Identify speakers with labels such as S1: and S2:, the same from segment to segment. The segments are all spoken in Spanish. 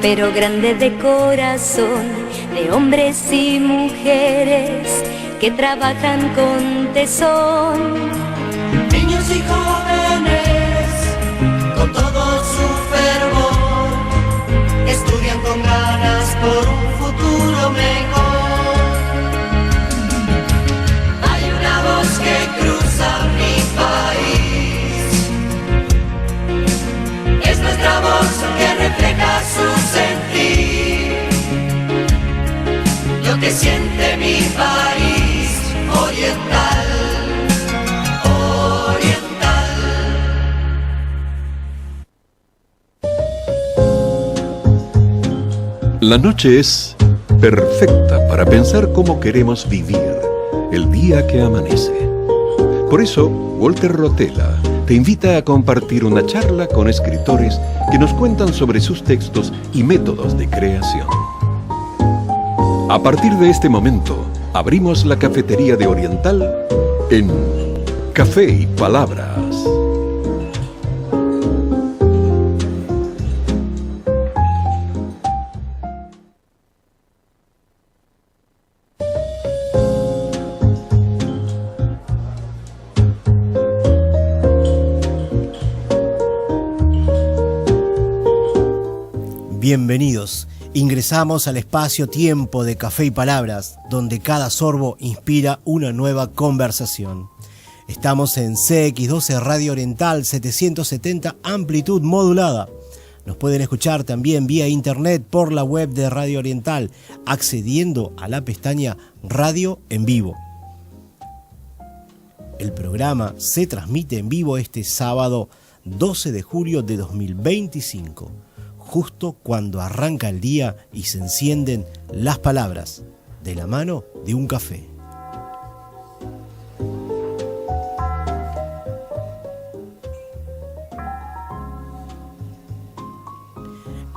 S1: pero grande de corazón, de hombres y mujeres que trabajan con tesón.
S2: Niños y jóvenes, con todo su fervor, estudian con ganas por un futuro mejor. Hay una voz que cruza mi país, es nuestra voz que refleja su sentir, lo que siente mi país oriental.
S3: La noche es perfecta para pensar cómo queremos vivir el día que amanece. Por eso, Walter Rotella te invita a compartir una charla con escritores que nos cuentan sobre sus textos y métodos de creación. A partir de este momento, abrimos la cafetería de Oriental en Café y Palabras.
S4: Bienvenidos. Ingresamos al espacio-tiempo de Café y Palabras, donde cada sorbo inspira una nueva conversación. Estamos en CX12 Radio Oriental 770 amplitud modulada. Nos pueden escuchar también vía internet por la web de Radio Oriental, accediendo a la pestaña Radio en Vivo. El programa se transmite en vivo este sábado 12 de julio de 2025. Justo cuando arranca el día y se encienden las palabras, de la mano de un café.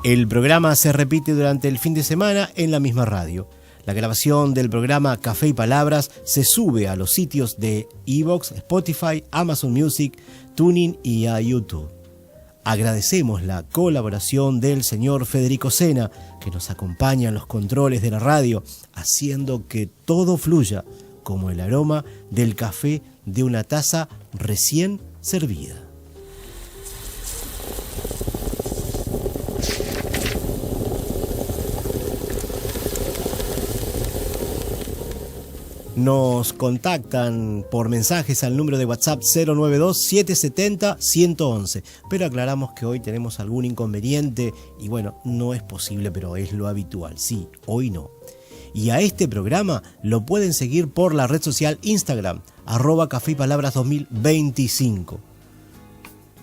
S4: El programa se repite durante el fin de semana en la misma radio. La grabación del programa Café y Palabras se sube a los sitios de iVoox, Spotify, Amazon Music, TuneIn y a YouTube. Agradecemos la colaboración del señor Federico Sena, que nos acompaña en los controles de la radio, haciendo que todo fluya como el aroma del café de una taza recién servida. Nos contactan por mensajes al número de WhatsApp 092-770-111, pero aclaramos que hoy tenemos algún inconveniente y bueno, no es posible, pero es lo habitual. Sí, hoy no. Y a este programa lo pueden seguir por la red social Instagram, @cafeypalabras2025.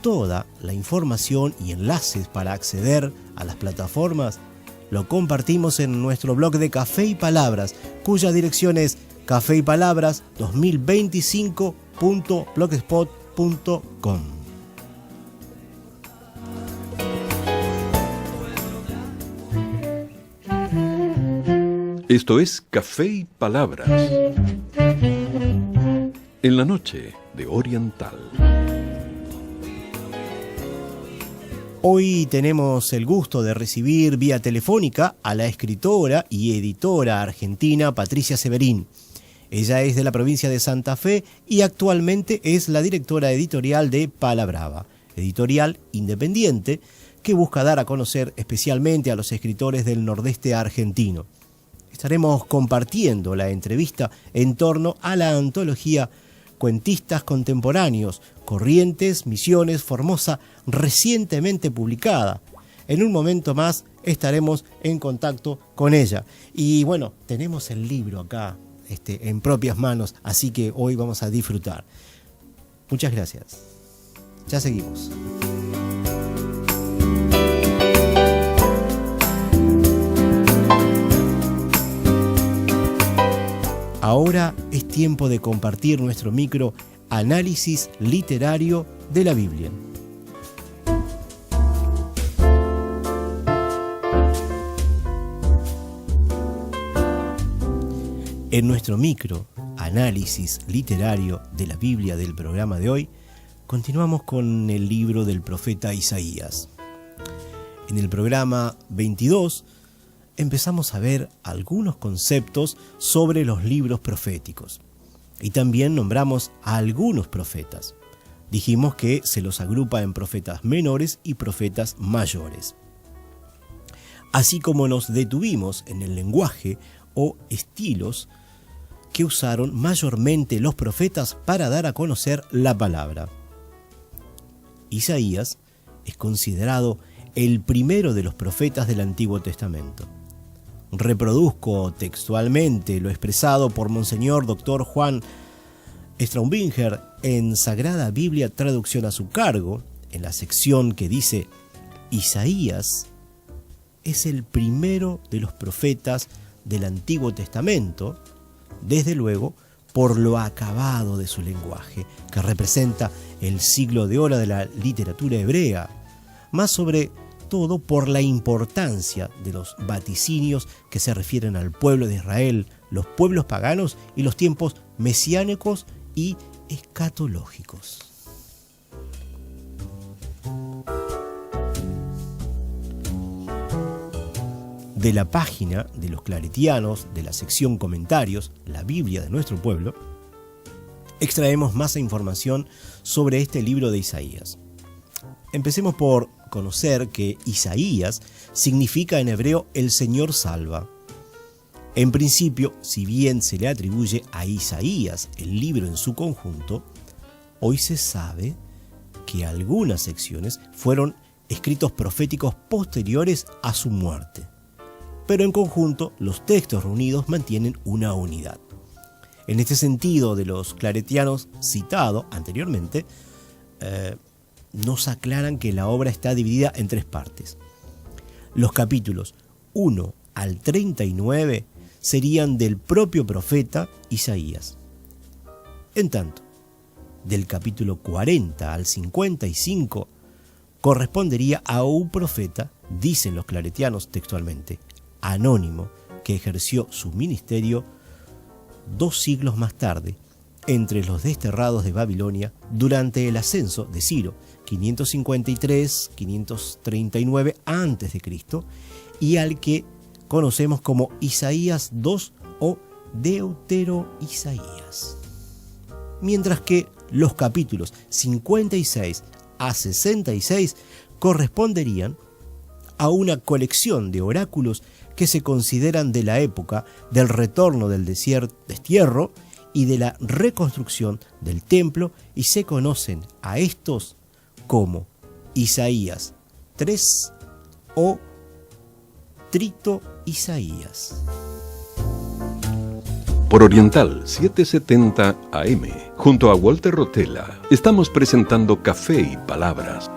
S4: Toda la información y enlaces para acceder a las plataformas lo compartimos en nuestro blog de Café y Palabras, cuya dirección es cafeypalabras2025.blogspot.com.
S3: Esto es Café y Palabras, en la noche de Oriental.
S4: Hoy tenemos el gusto de recibir vía telefónica a la escritora y editora argentina Patricia Severín. Ella es de la provincia de Santa Fe y actualmente es la directora editorial de Palabrava, editorial independiente que busca dar a conocer especialmente a los escritores del nordeste argentino. Estaremos compartiendo la entrevista en torno a la antología Cuentistas Contemporáneos, Corrientes, Misiones, Formosa, recientemente publicada. En un momento más estaremos en contacto con ella. Y bueno, tenemos el libro acá en propias manos, así que hoy vamos a disfrutar. Muchas gracias. Ya seguimos. Ahora es tiempo de compartir nuestro micro análisis literario de la Biblia. En nuestro micro análisis literario de la Biblia del programa de hoy, continuamos con el libro del profeta Isaías. En el programa 22 empezamos a ver algunos conceptos sobre los libros proféticos y también nombramos a algunos profetas. Dijimos que se los agrupa en profetas menores y profetas mayores. Así como nos detuvimos en el lenguaje o estilos que usaron mayormente los profetas para dar a conocer la palabra. Isaías es considerado el primero de los profetas del Antiguo Testamento. Reproduzco textualmente lo expresado por Monseñor Dr. Juan Straubinger en Sagrada Biblia, traducción a su cargo, en la sección que dice: Isaías es el primero de los profetas del Antiguo Testamento, desde luego por lo acabado de su lenguaje, que representa el siglo de oro de la literatura hebrea, más sobre todo por la importancia de los vaticinios que se refieren al pueblo de Israel, los pueblos paganos y los tiempos mesiánicos y escatológicos. De la página de los claretianos, de la sección comentarios, la Biblia de nuestro pueblo, extraemos más información sobre este libro de Isaías. Empecemos por conocer que Isaías significa en hebreo el Señor salva. En principio, si bien se le atribuye a Isaías el libro en su conjunto, hoy se sabe que algunas secciones fueron escritos proféticos posteriores a su muerte. Pero en conjunto, los textos reunidos mantienen una unidad. En este sentido, de los claretianos citado anteriormente, nos aclaran que la obra está dividida en 3 partes. Los capítulos 1 al 39 serían del propio profeta Isaías. En tanto, del capítulo 40 al 55 correspondería a un profeta, dicen los claretianos textualmente, anónimo, que ejerció su ministerio 2 siglos más tarde, entre los desterrados de Babilonia, durante el ascenso de Ciro, 553-539 a.C., y al que conocemos como Isaías 2 o Deutero-Isaías. Mientras que los capítulos 56 a 66 corresponderían a una colección de oráculos que se consideran de la época del retorno del destierro y de la reconstrucción del templo, y se conocen a estos como Isaías 3 o Trito Isaías.
S3: Por Oriental 770 AM, junto a Walter Rotella, estamos presentando Café y Palabras.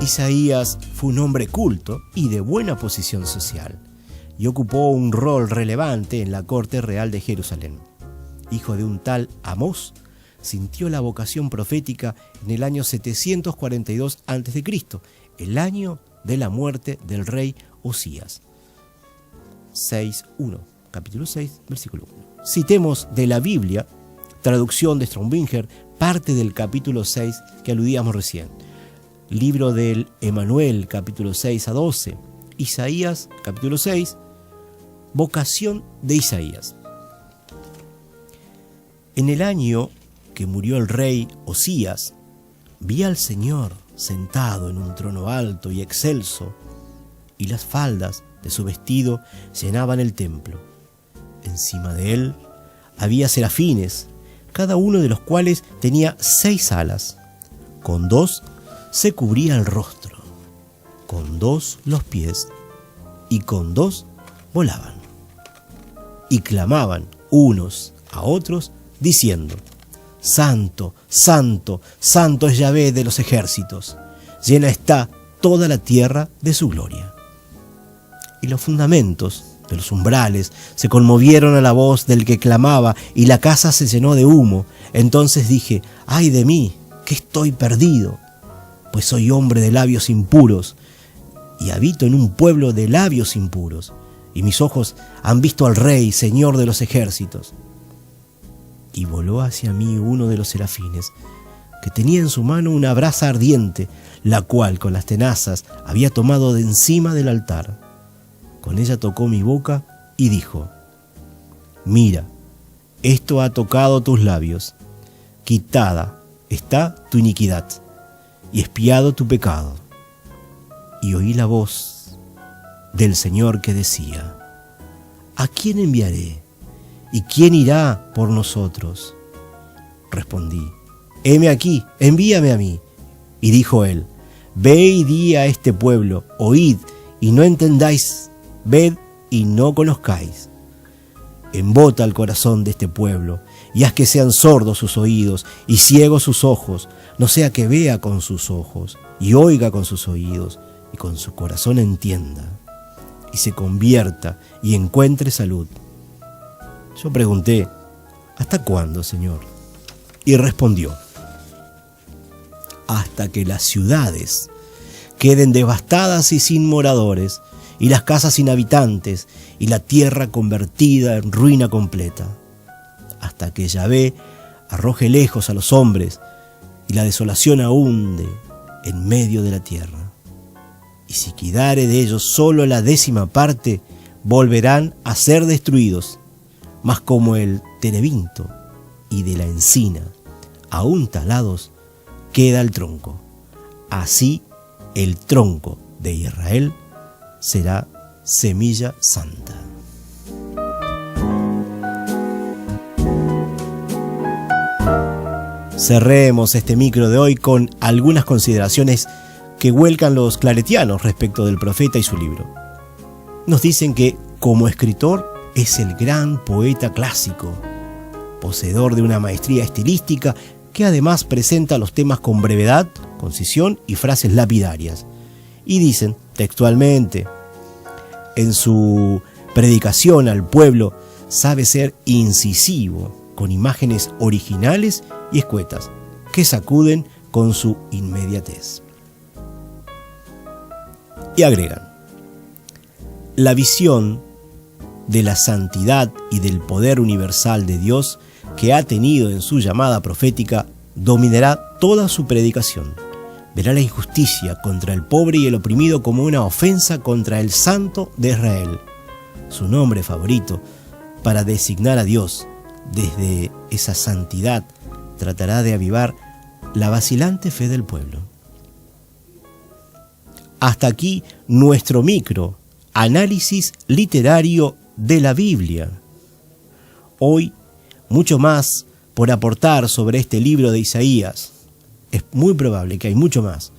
S4: Isaías fue un hombre culto y de buena posición social, y ocupó un rol relevante en la corte real de Jerusalén. Hijo de un tal Amós, sintió la vocación profética en el año 742 a.C., el año de la muerte del rey Osías. 6.1, capítulo 6, versículo 1. Citemos de la Biblia, traducción de Straubinger, parte del capítulo 6 que aludíamos recién. Libro del Emanuel, capítulo 6 a 12. Isaías, capítulo 6, vocación de Isaías. En el año que murió el rey Osías, vi al Señor sentado en un trono alto y excelso, y las faldas de su vestido llenaban el templo. Encima de él había serafines, cada uno de los cuales tenía 6 alas. Con 2 se cubría el rostro, con 2 los pies, y con 2 volaban. Y clamaban unos a otros, diciendo: Santo, Santo, Santo es Yahvé de los ejércitos, llena está toda la tierra de su gloria. Y los fundamentos de los umbrales se conmovieron a la voz del que clamaba, y la casa se llenó de humo. Entonces dije: ¡ay de mí, que estoy perdido! Pues soy hombre de labios impuros, y habito en un pueblo de labios impuros, y mis ojos han visto al Rey, Señor de los ejércitos. Y voló hacia mí uno de los serafines, que tenía en su mano una brasa ardiente, la cual con las tenazas había tomado de encima del altar. Con ella tocó mi boca y dijo: mira, esto ha tocado tus labios, quitada está tu iniquidad y expiado tu pecado. Y oí la voz del Señor que decía: ¿a quién enviaré? ¿Y quién irá por nosotros? Respondí: heme aquí, envíame a mí. Y dijo él: ve y di a este pueblo, oíd y no entendáis, ved y no conozcáis. Embota el corazón de este pueblo, y haz que sean sordos sus oídos y ciegos sus ojos, no sea que vea con sus ojos y oiga con sus oídos y con su corazón entienda y se convierta y encuentre salud. Yo pregunté: ¿hasta cuándo, Señor? Y respondió: hasta que las ciudades queden devastadas y sin moradores, y las casas sin habitantes, y la tierra convertida en ruina completa, hasta que Yahvé arroje lejos a los hombres, y la desolación ahunde en medio de la tierra. Y si quedare de ellos solo la 10ª parte, volverán a ser destruidos, mas como el terebinto y de la encina, aún talados, queda el tronco. Así el tronco de Israel será semilla santa. Cerremos este micro de hoy con algunas consideraciones que vuelcan los claretianos respecto del profeta y su libro. Nos dicen que, como escritor, es el gran poeta clásico, poseedor de una maestría estilística que además presenta los temas con brevedad, concisión y frases lapidarias. Y dicen textualmente: en su predicación al pueblo sabe ser incisivo, con imágenes originales y escuetas, que sacuden con su inmediatez. Y agregan: la visión de la santidad y del poder universal de Dios que ha tenido en su llamada profética dominará toda su predicación. Verá la injusticia contra el pobre y el oprimido como una ofensa contra el Santo de Israel, su nombre favorito para designar a Dios. Desde esa santidad tratará de avivar la vacilante fe del pueblo. Hasta aquí nuestro micro análisis literario de la Biblia. Hoy, mucho más por aportar sobre este libro de Isaías. Es muy probable que hay mucho más,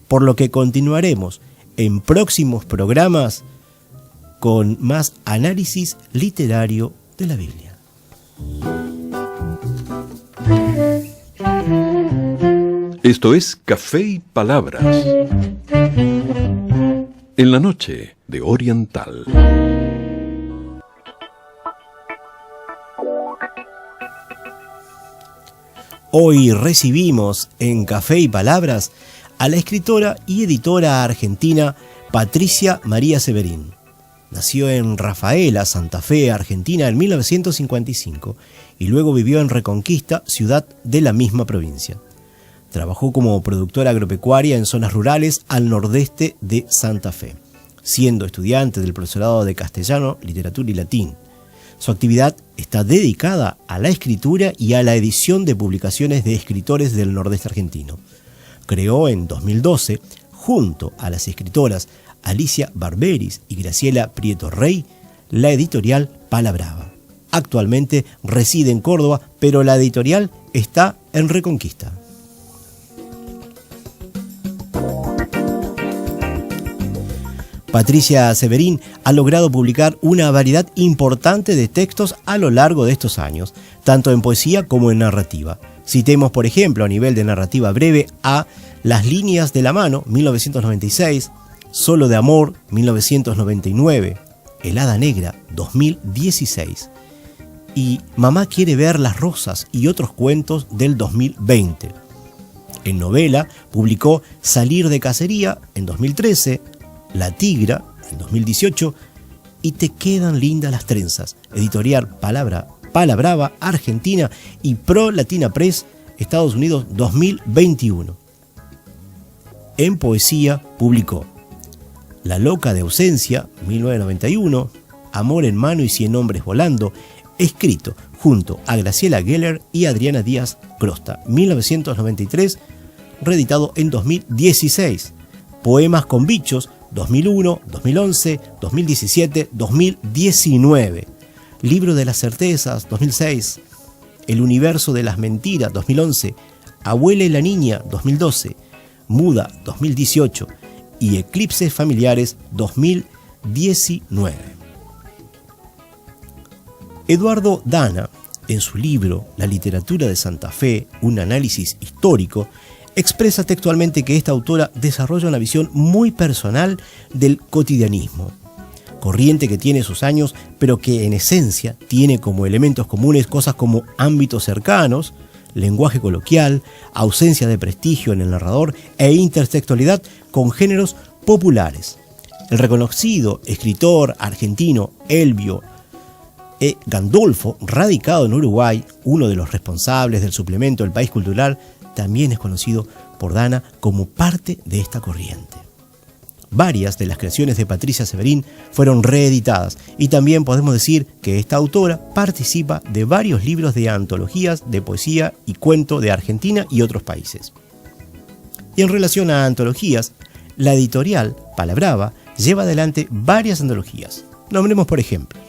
S4: por lo que continuaremos en próximos programas con más análisis literario de la Biblia.
S3: Esto es Café y Palabras, en la noche de Oriental.
S4: Hoy recibimos en Café y Palabras a la escritora y editora argentina Patricia María Severín. Nació en Rafaela, Santa Fe, Argentina, en 1955 y luego vivió en Reconquista, ciudad de la misma provincia. Trabajó como productora agropecuaria en zonas rurales al nordeste de Santa Fe, siendo estudiante del profesorado de castellano, literatura y latín. Su actividad está dedicada a la escritura y a la edición de publicaciones de escritores del nordeste argentino. Creó en 2012, junto a las escritoras Alicia Barberis y Graciela Prieto Rey, la editorial Palabrava. Actualmente reside en Córdoba, pero la editorial está en Reconquista. Patricia Severín ha logrado publicar una variedad importante de textos a lo largo de estos años, tanto en poesía como en narrativa. Citemos, por ejemplo, a nivel de narrativa breve, a Las líneas de la mano, 1996, Solo de amor, 1999, El hada negra, 2016, y Mamá quiere ver las rosas y otros cuentos del 2020. En novela publicó Salir de cacería en 2013, La tigra en 2018 y Te quedan lindas las trenzas, editorial Palabrava Argentina y Pro Latina Press Estados Unidos, 2021. En poesía publicó La loca de ausencia, 1991, Amor en mano y 100 hombres volando, escrito junto a Graciela Geller y Adriana Díaz Crosta, 1993, reeditado en 2016. Poemas con bichos, 2001, 2011, 2017, 2019. Libro de las certezas, 2006. El universo de las mentiras, 2011. Abuela y la niña, 2012. Muda, 2018. Y Eclipses familiares, 2019. Eduardo Dana, en su libro La literatura de Santa Fe, un análisis histórico, expresa textualmente que esta autora desarrolla una visión muy personal del cotidianismo, corriente que tiene sus años, pero que en esencia tiene como elementos comunes cosas como ámbitos cercanos, lenguaje coloquial, ausencia de prestigio en el narrador e intertextualidad con géneros populares. El reconocido escritor argentino Elvio E. Gandolfo, radicado en Uruguay, uno de los responsables del suplemento El País Cultural, también es conocido por Dana como parte de esta corriente. Varias de las creaciones de Patricia Severín fueron reeditadas y también podemos decir que esta autora participa de varios libros de antologías de poesía y cuento de Argentina y otros países. Y en relación a antologías, la editorial Palabrava lleva adelante varias antologías. Nombremos por ejemplo,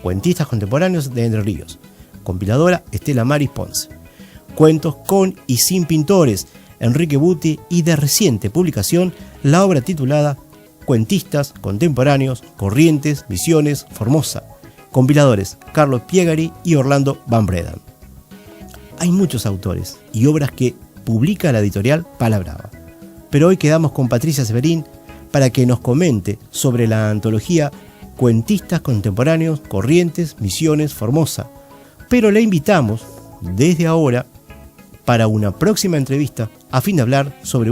S4: Cuentistas contemporáneos de Entre Ríos, compiladora Estela Maris Ponce. Cuentos con y sin pintores, Enrique Buti, y de reciente publicación la obra titulada Cuentistas contemporáneos, Corrientes, Misiones, Formosa, compiladores Carlos Piegari y Orlando Van Bredan. Hay muchos autores y obras que publica la editorial Palabrava, pero hoy quedamos con Patricia Severín para que nos comente sobre la antología Cuentistas contemporáneos, Corrientes, Misiones, Formosa, pero le invitamos desde ahora para una próxima entrevista a fin de hablar sobre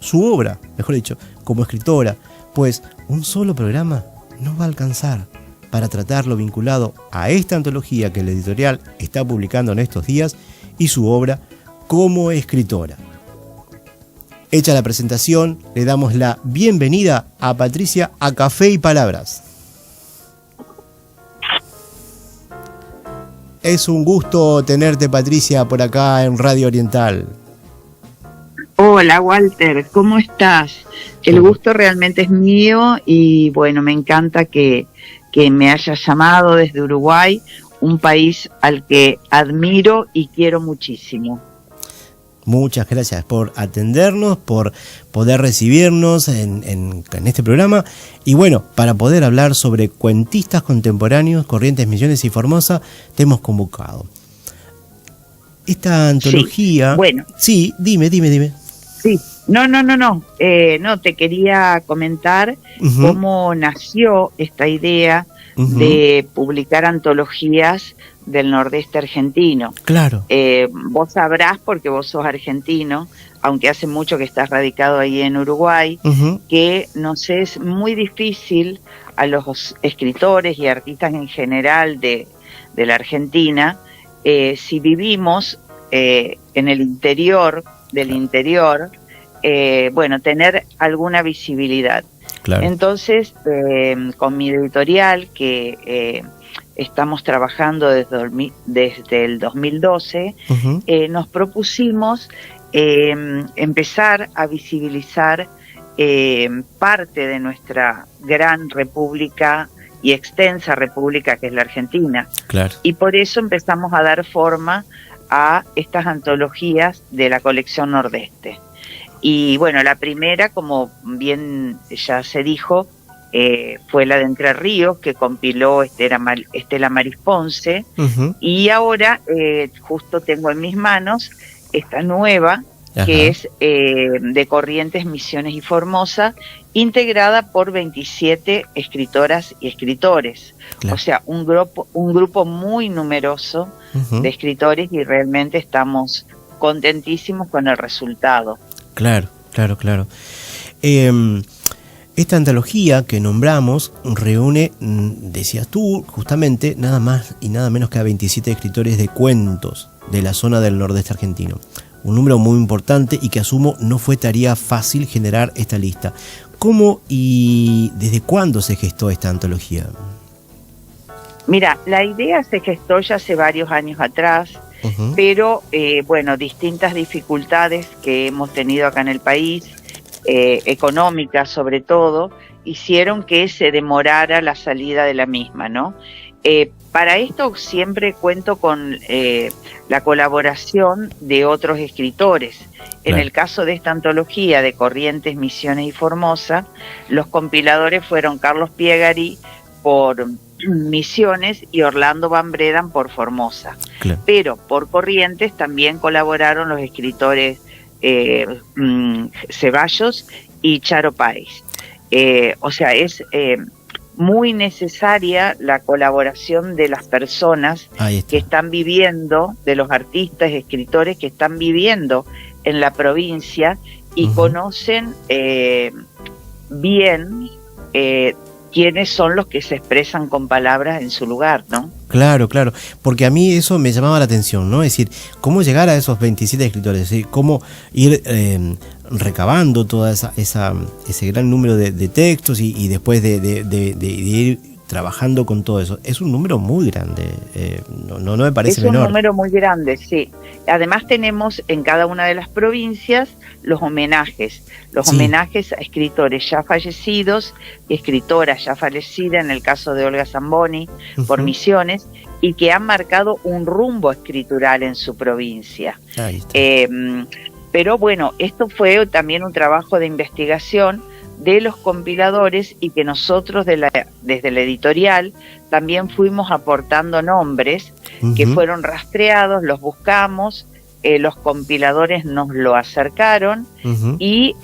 S4: su obra, mejor dicho, como escritora, pues un solo programa no va a alcanzar para tratar lo vinculado a esta antología que la editorial está publicando en estos días y su obra como escritora. Hecha la presentación, le damos la bienvenida a Patricia a Café y Palabras. Es un gusto tenerte, Patricia, por acá en Radio Oriental.
S5: Hola, Walter, ¿cómo estás? El gusto realmente es mío y bueno, me encanta que me hayas llamado desde Uruguay, un país al que admiro y quiero muchísimo.
S4: Muchas gracias por atendernos, por poder recibirnos en este programa. Y bueno, para poder hablar sobre cuentistas contemporáneos, Corrientes, Misiones y Formosa, te hemos convocado. Esta antología...
S5: Sí, bueno.
S4: Sí, dime.
S5: Sí, no, te quería comentar cómo nació esta idea de publicar antologías del nordeste argentino.
S4: Claro.
S5: Vos sabrás, porque vos sos argentino, aunque hace mucho que estás radicado ahí en Uruguay, que nos es muy difícil a los escritores y artistas en general de la Argentina, si vivimos en el interior del interior, bueno, tener alguna visibilidad.
S4: Claro.
S5: Entonces, con mi editorial, que estamos trabajando desde el 2012, nos propusimos empezar a visibilizar parte de nuestra gran república y extensa república que es la Argentina.
S4: Claro.
S5: Y por eso empezamos a dar forma a estas antologías de la colección Nordeste. Y bueno, la primera, como bien ya se dijo, fue la de Entre Ríos, que compiló Estela Maris Ponce, y ahora justo tengo en mis manos esta nueva, que es de Corrientes, Misiones y Formosa, integrada por 27 escritoras y escritores. Claro. O sea, un grupo muy numeroso de escritores, y realmente estamos contentísimos con el resultado.
S4: Claro. Esta antología que nombramos reúne, decías tú, justamente nada más y nada menos que a 27 escritores de cuentos de la zona del nordeste argentino. Un número muy importante y que asumo no fue tarea fácil generar esta lista. ¿Cómo y desde cuándo se gestó esta antología?
S5: Mira, la idea se gestó ya hace varios años atrás, pero bueno, distintas dificultades que hemos tenido acá en el país, económicas sobre todo, hicieron que se demorara la salida de la misma, ¿no? Para esto siempre cuento con la colaboración de otros escritores. En el caso de esta antología de Corrientes, Misiones y Formosa, los compiladores fueron Carlos Piegari por Misiones y Orlando Van Bredan por Formosa. Claro. Pero por Corrientes también colaboraron los escritores Ceballos y Charo Páez. O sea, es muy necesaria la colaboración de las personas que están viviendo, de los artistas, escritores que están viviendo en la provincia y conocen bien quiénes son los que se expresan con palabras en su lugar, ¿no?
S4: Claro, claro, porque a mí eso me llamaba la atención, ¿no? Es decir, cómo llegar a esos 27 escritores, es decir, cómo ir recabando toda ese gran número de textos y después de ir trabajando con todo eso. Es un número muy grande, no me parece menor.
S5: Es un número muy grande, sí. Además tenemos en cada una de las provincias los homenajes a escritores ya fallecidos y escritoras ya fallecidas, en el caso de Olga Zamboni, por Misiones, y que han marcado un rumbo escritural en su provincia. Ahí está. Pero bueno, esto fue también un trabajo de investigación de los compiladores y que nosotros desde la editorial también fuimos aportando nombres que fueron rastreados, los buscamos, los compiladores nos lo acercaron y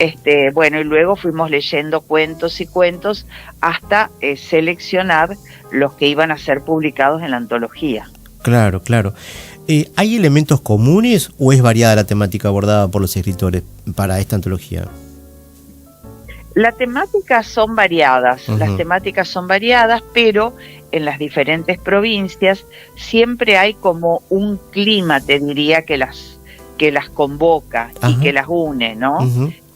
S5: bueno, y luego fuimos leyendo cuentos y cuentos hasta seleccionar los que iban a ser publicados en la antología.
S4: Claro, claro. ¿Hay elementos comunes o es variada la temática abordada por los escritores para esta antología?
S5: Las temáticas son variadas, pero en las diferentes provincias siempre hay como un clima, te diría, que las convoca y que las une, ¿no?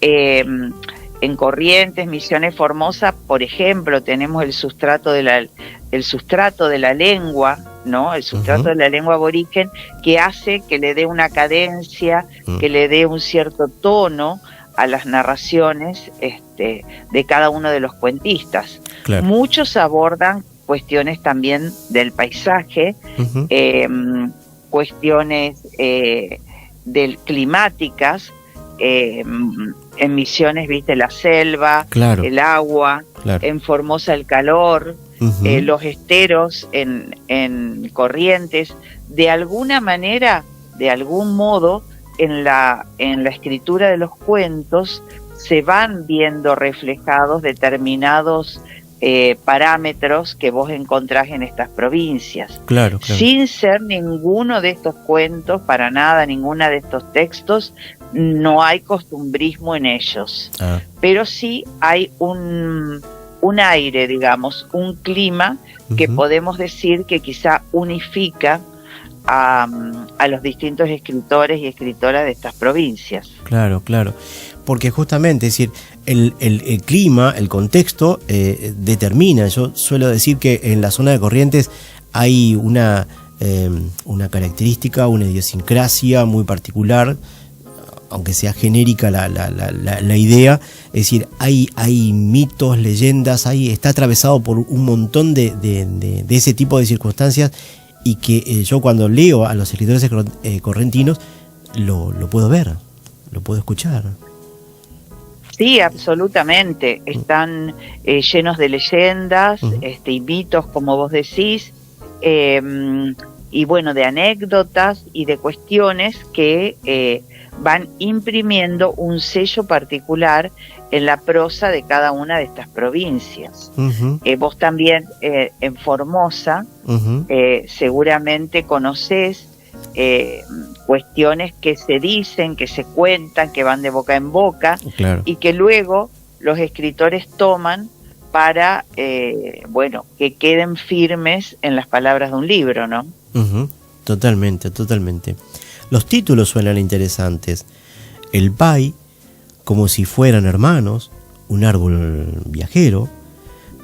S5: En Corrientes, Misiones, Formosa, por ejemplo, tenemos el sustrato de la lengua, ¿no? El sustrato de la lengua aborigen, que hace que le dé una cadencia, que le dé un cierto tono a las narraciones de cada uno de los cuentistas. Claro. Muchos abordan cuestiones también del paisaje, cuestiones climáticas, en Misiones, viste, la selva, claro, el agua, claro, en Formosa el calor, los esteros en Corrientes. De alguna manera, de algún modo, en la escritura de los cuentos se van viendo reflejados determinados parámetros que vos encontrás en estas provincias. Claro, claro. Sin ser ninguno de estos cuentos, para nada, ninguna de estos textos, no hay costumbrismo en ellos. Pero sí hay un aire, digamos, un clima que podemos decir que quizá unifica a los distintos escritores y escritoras de estas provincias. Claro, claro. Porque justamente, es decir, el clima, el contexto determina. Yo suelo decir que en la zona de Corrientes hay una característica, una idiosincrasia muy particular, aunque sea genérica la idea. Es decir, hay mitos, leyendas, está atravesado por un montón de ese tipo de circunstancias, y que yo cuando leo a los escritores correntinos lo puedo ver, lo puedo escuchar. Sí, absolutamente. Están llenos de leyendas, y mitos, como vos decís, y bueno, de anécdotas y de cuestiones que van imprimiendo un sello particular en la prosa de cada una de estas provincias. Vos también en Formosa seguramente conocés cuestiones que se dicen, que se cuentan, que van de boca en boca, claro, y que luego los escritores toman para, bueno, que queden firmes en las palabras de un libro, ¿no?
S4: Totalmente, totalmente. Los títulos suenan interesantes. El Pai, como si fueran hermanos, un árbol viajero,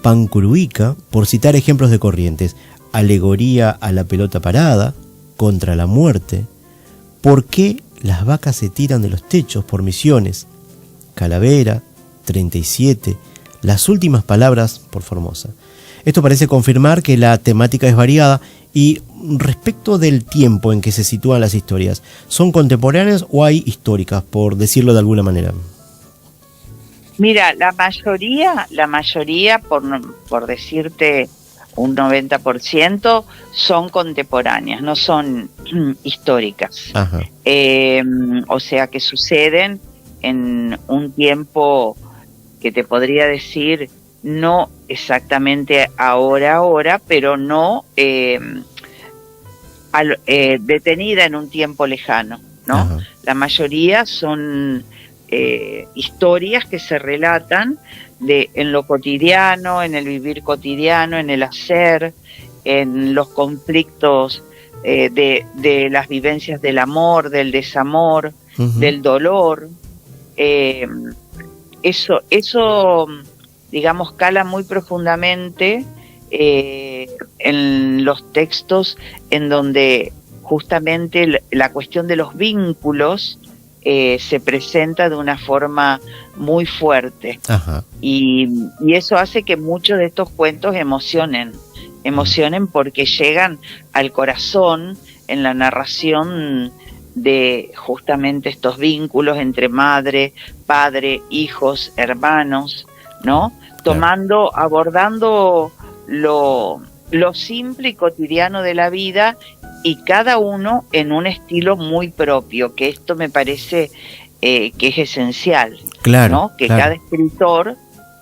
S4: Pancuruica, por citar ejemplos de corrientes, alegoría a la pelota parada, contra la muerte, ¿por qué las vacas se tiran de los techos por Misiones? Calavera, 37, las últimas palabras por Formosa. Esto parece confirmar que la temática es variada. Y respecto del tiempo en que se sitúan las historias, ¿son contemporáneas o hay históricas, por decirlo de alguna manera?
S5: Mira, la mayoría, por decirte un 90%, son contemporáneas, no son históricas.
S4: Ajá.
S5: O sea que suceden en un tiempo que te podría decir, no exactamente ahora, pero no detenida en un tiempo lejano, ¿no?
S4: Ajá.
S5: La mayoría son historias que se relatan en lo cotidiano, en el vivir cotidiano, en el hacer, en los conflictos de las vivencias del amor, del desamor, del dolor. Eso digamos, cala muy profundamente en los textos en donde justamente la cuestión de los vínculos se presenta de una forma muy fuerte.
S4: Ajá.
S5: Y eso hace que muchos de estos cuentos emocionen porque llegan al corazón en la narración de justamente estos vínculos entre madre, padre, hijos, hermanos, ¿no? Abordando lo simple y cotidiano de la vida, y cada uno en un estilo muy propio, que esto me parece que es esencial,
S4: Claro,
S5: ¿no? Que
S4: claro.
S5: cada escritor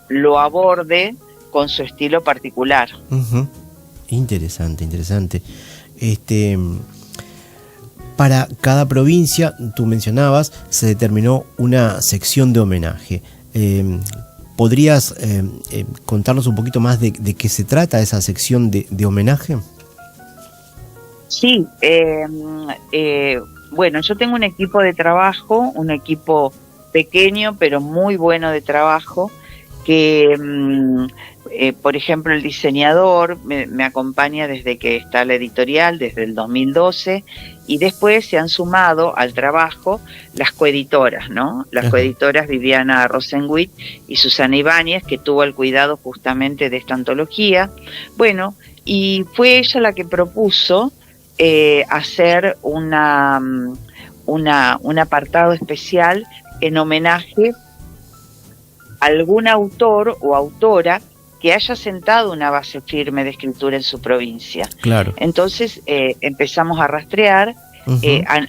S5: lo aborde con su estilo particular.
S4: Interesante, interesante. Para cada provincia, tú mencionabas, se determinó una sección de homenaje. ¿Podrías contarnos un poquito más de qué se trata esa sección de homenaje?
S5: Sí, bueno, yo tengo un equipo de trabajo, un equipo pequeño pero muy bueno de trabajo, que por ejemplo el diseñador me acompaña desde que está la editorial, desde el 2012, y después se han sumado al trabajo las coeditoras, ¿no? Las coeditoras Viviana Rosenwitz y Susana Ibáñez, que tuvo el cuidado justamente de esta antología. Bueno, y fue ella la que propuso hacer un apartado especial en homenaje a algún autor o autora que haya sentado una base firme de escritura en su provincia.
S4: Claro.
S5: Entonces empezamos a rastrear,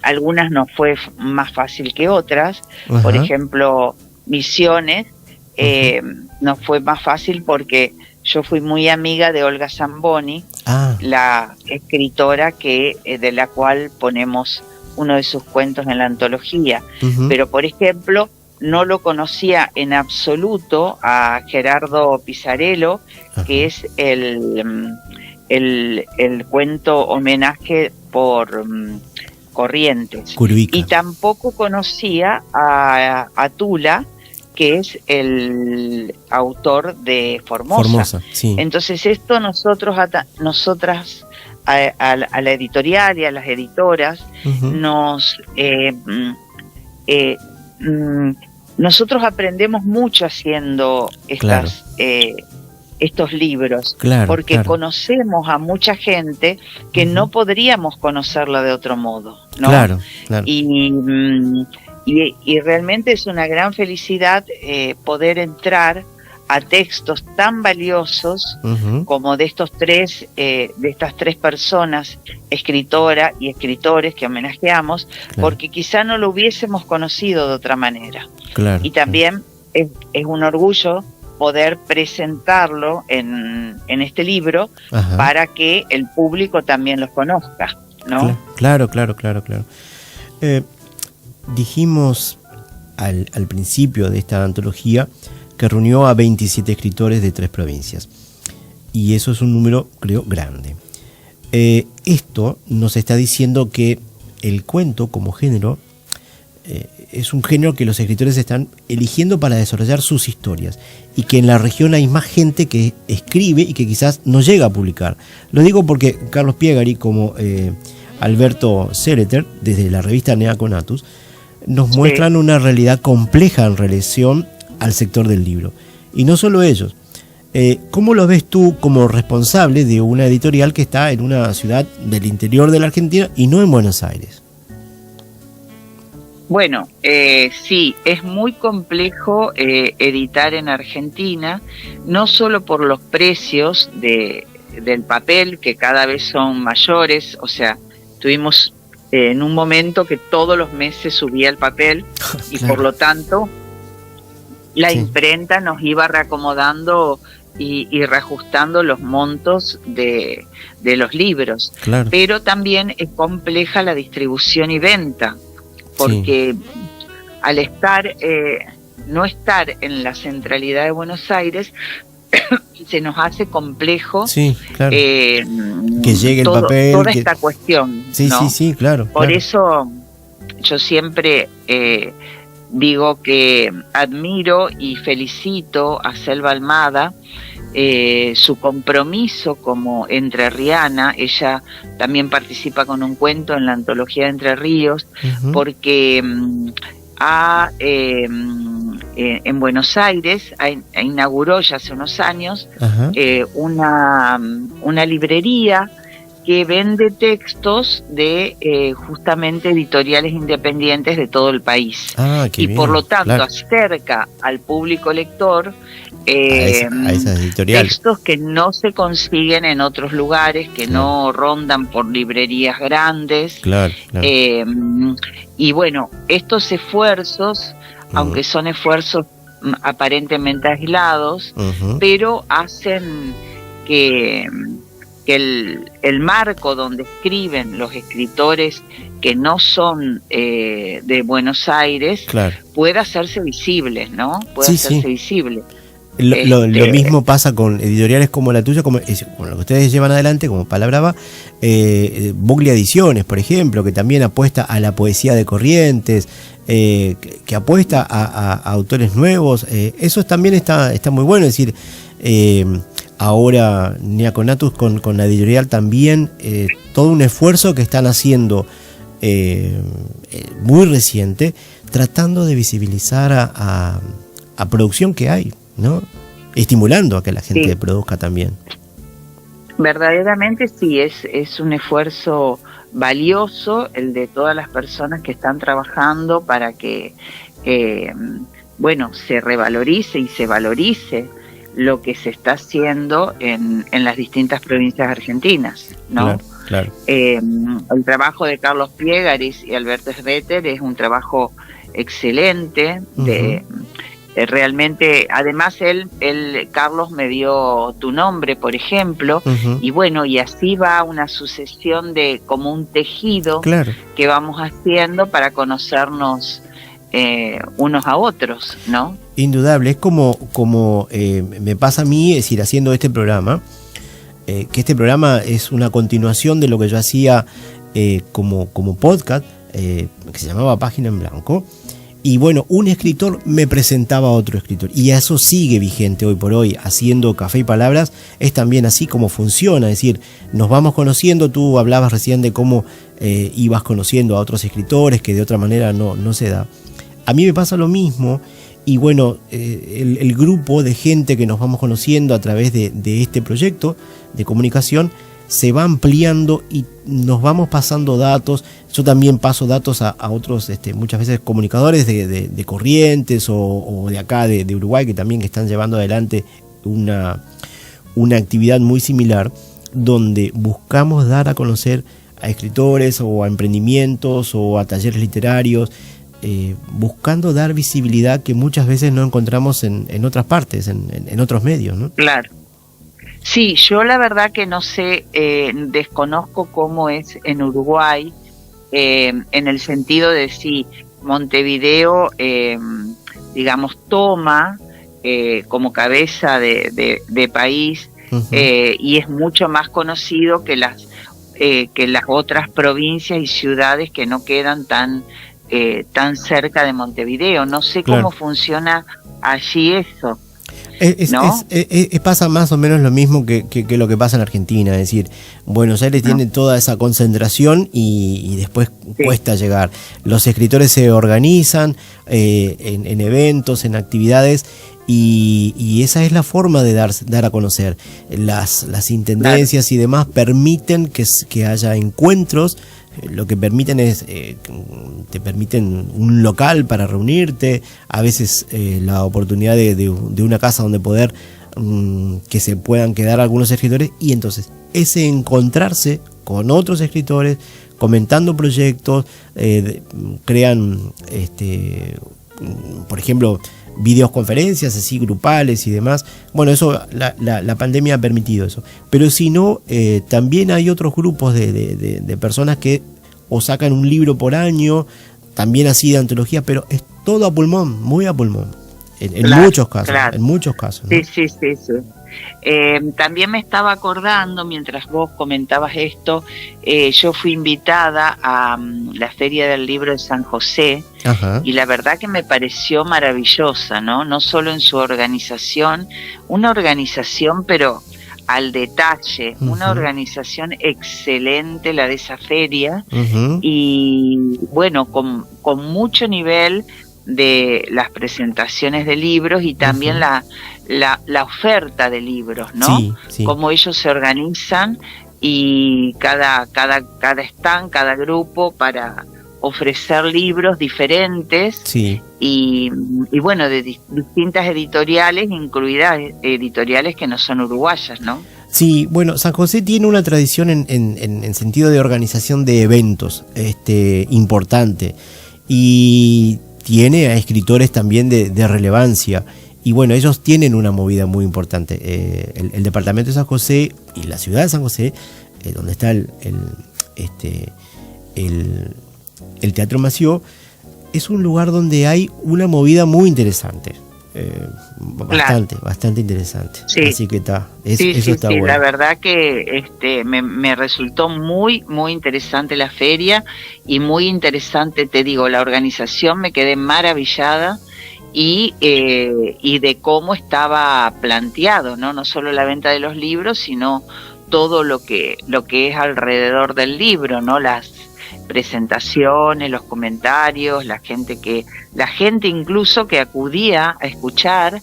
S5: algunas nos fue más fácil que otras. Por ejemplo, Misiones nos fue más fácil porque yo fui muy amiga de Olga Zamboni, la escritora de la cual ponemos uno de sus cuentos en la antología. Pero, por ejemplo, no lo conocía en absoluto a Gerardo Pisarello, que es el cuento homenaje por Corrientes.
S4: Curuica.
S5: Y tampoco conocía a Tula, que es el autor de Formosa.
S4: Sí.
S5: Entonces esto nosotras a la editorial y a las editoras nosotros aprendemos mucho haciendo estos libros, porque conocemos a mucha gente que no podríamos conocerla de otro modo, ¿no?
S4: Claro.
S5: Y realmente es una gran felicidad poder entrar a textos tan valiosos como de estas tres personas, escritora y escritores que homenajeamos, porque quizá no lo hubiésemos conocido de otra manera. Y también es un orgullo poder presentarlo en este libro para que el público también los conozca, ¿no?
S4: Claro. Dijimos al principio de esta antología que reunió a 27 escritores de 3 provincias. Y eso es un número, creo, grande. Esto nos está diciendo que el cuento como género es un género que los escritores están eligiendo para desarrollar sus historias, y que en la región hay más gente que escribe y que quizás no llega a publicar. Lo digo porque Carlos Piegari, como Alberto Cereter, desde la revista Neaconatus, nos muestran una realidad compleja en relación al sector del libro. Y no solo ellos. ¿Cómo lo ves tú como responsable de una editorial que está en una ciudad del interior de la Argentina y no en Buenos Aires?
S5: Bueno, sí, es muy complejo editar en Argentina, no solo por los precios del papel, que cada vez son mayores. O sea, tuvimos en un momento que todos los meses subía el papel y
S4: Claro.
S5: por lo tanto la
S4: Sí.
S5: imprenta nos iba reacomodando y reajustando los montos de los libros.
S4: Claro.
S5: Pero también es compleja la distribución y venta, porque al no estar en la centralidad de Buenos Aires, se nos hace complejo
S4: Sí, claro.
S5: que
S4: llegue el papel,
S5: toda
S4: que-
S5: esta cuestión,
S4: Sí,
S5: ¿no?
S4: sí, claro.
S5: Por
S4: claro.
S5: eso yo siempre digo que admiro y felicito a Selva Almada, su compromiso como entrerriana. Ella también participa con un cuento en la antología de Entre Ríos,
S4: Ujú.
S5: porque en Buenos Aires inauguró ya hace unos años
S4: Ajá.
S5: una librería que vende textos de justamente editoriales independientes de todo el país.
S4: Ah, qué
S5: Y
S4: bien,
S5: por lo tanto
S4: claro.
S5: acerca al público lector
S4: a esas editoriales.
S5: textos que no se consiguen en otros lugares, que no rondan por librerías grandes.
S4: Claro, claro.
S5: Y bueno, estos esfuerzos, aunque son esfuerzos aparentemente aislados,
S4: Ujú.
S5: pero hacen que el marco donde escriben los escritores que no son de Buenos Aires
S4: Claro.
S5: pueda hacerse visible, ¿no? Pueda
S4: Sí,
S5: hacerse
S4: sí.
S5: visible.
S4: Lo mismo pasa con editoriales como la tuya, como lo que ustedes llevan adelante, como Palabrava, Buglia Ediciones, por ejemplo, que también apuesta a la poesía de Corrientes, que apuesta a autores nuevos. Eso también está muy bueno. Es decir, ahora Neaconatus con la editorial también, todo un esfuerzo que están haciendo muy reciente, tratando de visibilizar a producción que hay, ¿no? Estimulando a que la gente produzca también.
S5: Verdaderamente sí, es un esfuerzo valioso el de todas las personas que están trabajando para que bueno, se revalorice y se valorice lo que se está haciendo en las distintas provincias argentinas, ¿no?
S4: Claro, claro.
S5: El trabajo de Carlos Piegaris y Alberto Sveter es un trabajo excelente. Realmente, además Carlos me dio Tu Nombre, por ejemplo, y bueno, y así va una sucesión de como un tejido
S4: Claro.
S5: que vamos haciendo para conocernos unos a otros, ¿no?
S4: Indudable, es como me pasa a mí, es decir, haciendo este programa, que este programa es una continuación de lo que yo hacía como podcast, que se llamaba Página en Blanco. Y bueno, un escritor me presentaba a otro escritor, y eso sigue vigente hoy por hoy. Haciendo Café y Palabras es también así como funciona, es decir, nos vamos conociendo. Tú hablabas recién de cómo ibas conociendo a otros escritores que de otra manera no se da. A mí me pasa lo mismo, y bueno, el grupo de gente que nos vamos conociendo a través de este proyecto de comunicación se va ampliando y nos vamos pasando datos. Yo también paso datos a otros, muchas veces comunicadores de Corrientes o de acá, de Uruguay, que también están llevando adelante una actividad muy similar, donde buscamos dar a conocer a escritores o a emprendimientos o a talleres literarios, buscando dar visibilidad que muchas veces no encontramos en otras partes, en otros medios, ¿no? Claro.
S5: Sí, yo la verdad que no sé, desconozco cómo es en Uruguay, en el sentido de si Montevideo, digamos, toma como cabeza de país, y es mucho más conocido que las que las otras provincias y ciudades que no quedan tan cerca de Montevideo. No sé cómo funciona allí eso. ¿No?
S4: Pasa más o menos lo mismo que lo que pasa en Argentina, es decir, Buenos Aires tiene toda esa concentración y después cuesta llegar. Los escritores se organizan en eventos, en actividades, y esa es la forma de dar a conocer. Las intendencias y demás permiten que haya encuentros. Lo que permiten es, te permiten un local para reunirte, a veces la oportunidad de una casa donde poder que se puedan quedar algunos escritores, y entonces ese encontrarse con otros escritores, comentando proyectos, crean, por ejemplo, videoconferencias así grupales y demás. Bueno, eso la pandemia ha permitido eso, pero si no, también hay otros grupos de personas que o sacan un libro por año, también así de antología, pero es todo a pulmón, muy a pulmón, en muchos casos, en muchos casos, ¿no? Sí.
S5: También me estaba acordando, mientras vos comentabas esto, yo fui invitada a la Feria del Libro de San José. Ajá. Y la verdad que me pareció maravillosa, ¿no? No solo en su organización, una organización pero al detalle, una organización excelente la de esa feria, y bueno, con mucho nivel de las presentaciones de libros y también la oferta de libros, ¿no? Sí. Cómo ellos se organizan y cada stand, cada grupo para ofrecer libros diferentes, y bueno, de distintas editoriales, incluidas editoriales que no son uruguayas, ¿no?
S4: Sí, bueno, San José tiene una tradición en sentido de organización de eventos importante, y tiene a escritores también de relevancia, y bueno, ellos tienen una movida muy importante. El departamento de San José y la ciudad de San José, donde está el Teatro Mació, es un lugar donde hay una movida muy interesante, bastante interesante. Sí. Así que eso está bueno.
S5: La verdad que me resultó muy interesante la feria, y muy interesante, te digo, la organización. Me quedé maravillada, y de cómo estaba planteado, no solo la venta de los libros, sino todo lo que es alrededor del libro, ¿no? Las presentaciones, los comentarios, la gente incluso que acudía a escuchar,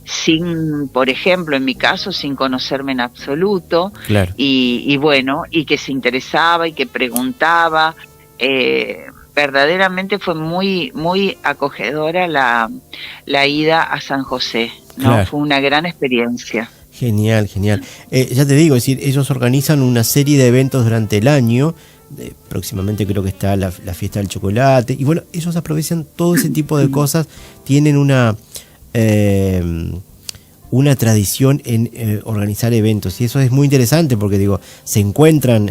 S5: sin, por ejemplo, en mi caso, sin conocerme en absoluto, claro. y bueno, y que se interesaba y que preguntaba. Verdaderamente fue muy acogedora la ida a San José, ¿no? Claro. Fue una gran experiencia.
S4: Genial. Ya te digo, es decir, ellos organizan una serie de eventos durante el año. Próximamente creo que está la fiesta del chocolate. Y bueno, ellos aprovechan todo ese tipo de cosas. Tienen una tradición en organizar eventos. Y eso es muy interesante porque, digo, se encuentran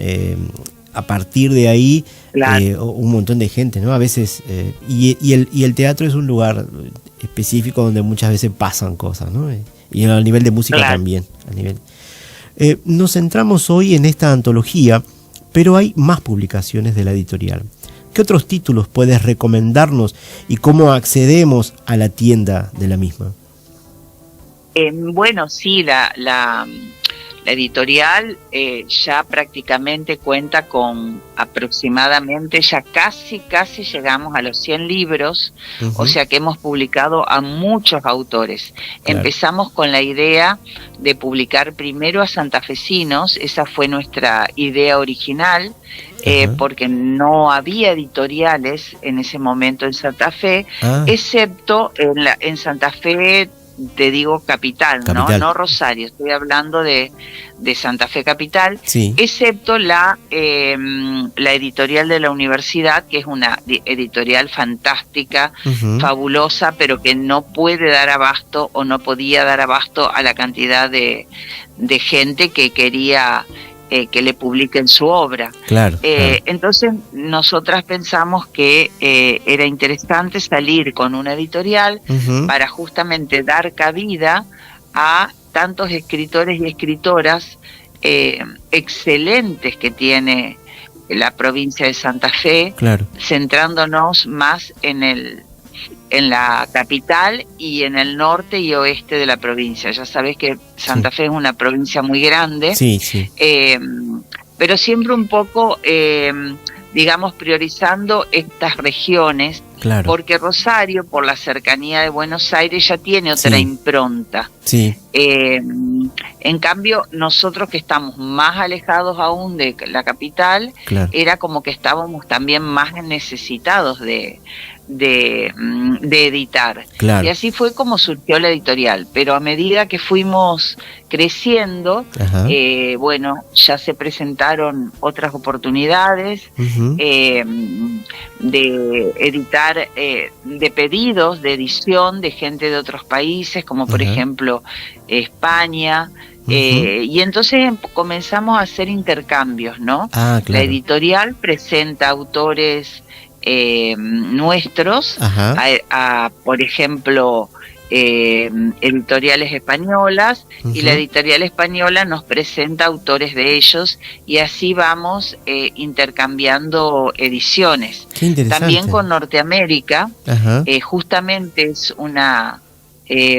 S4: a partir de ahí, claro, un montón de gente, ¿no? A veces, y el teatro es un lugar específico donde muchas veces pasan cosas, ¿no? Y a nivel de música, claro, también. Nos centramos hoy en esta antología, pero hay más publicaciones de la editorial. ¿Qué otros títulos puedes recomendarnos y cómo accedemos a la tienda de la misma?
S5: Bueno, sí, la editorial ya prácticamente cuenta con aproximadamente, ya casi llegamos a los 100 libros, o sea que hemos publicado a muchos autores. Claro. Empezamos con la idea de publicar primero a santafesinos, esa fue nuestra idea original, porque no había editoriales en ese momento en Santa Fe, excepto en Santa Fe, te digo capital, no Rosario, estoy hablando de Santa Fe capital, sí, excepto la editorial de la universidad, que es una editorial fantástica, fabulosa, pero que no puede dar abasto o no podía dar abasto a la cantidad de gente que quería que le publiquen su obra. Claro. Entonces nosotras pensamos que era interesante salir con una editorial para justamente dar cabida a tantos escritores y escritoras excelentes que tiene la provincia de Santa Fe,
S4: Claro.
S5: centrándonos más en la capital y en el norte y oeste de la provincia. Ya sabés que Santa Fe es una provincia muy grande,
S4: Sí, sí.
S5: pero siempre un poco, digamos, priorizando estas regiones,
S4: Claro.
S5: porque Rosario, por la cercanía de Buenos Aires, ya tiene otra
S4: Sí.
S5: impronta.
S4: Sí.
S5: En cambio, nosotros que estamos más alejados aún de la capital,
S4: Claro.
S5: era como que estábamos también más necesitados de editar.
S4: Claro.
S5: Y así fue como surgió la editorial. Pero a medida que fuimos creciendo,
S4: Ajá.
S5: bueno, ya se presentaron otras oportunidades
S4: Ujú.
S5: de editar, de pedidos de edición de gente de otros países, como por
S4: Ajá.
S5: ejemplo España.
S4: Ujú.
S5: Y entonces comenzamos a hacer intercambios, ¿no?
S4: Ah,
S5: La
S4: claro.
S5: editorial presenta autores nuestros,
S4: Ajá.
S5: por ejemplo, editoriales españolas, y la
S4: Ujú.
S5: editorial española nos presenta autores de ellos, y así vamos intercambiando ediciones.
S4: Qué interesante.
S5: También con Norteamérica,
S4: Ajá.
S5: justamente es una...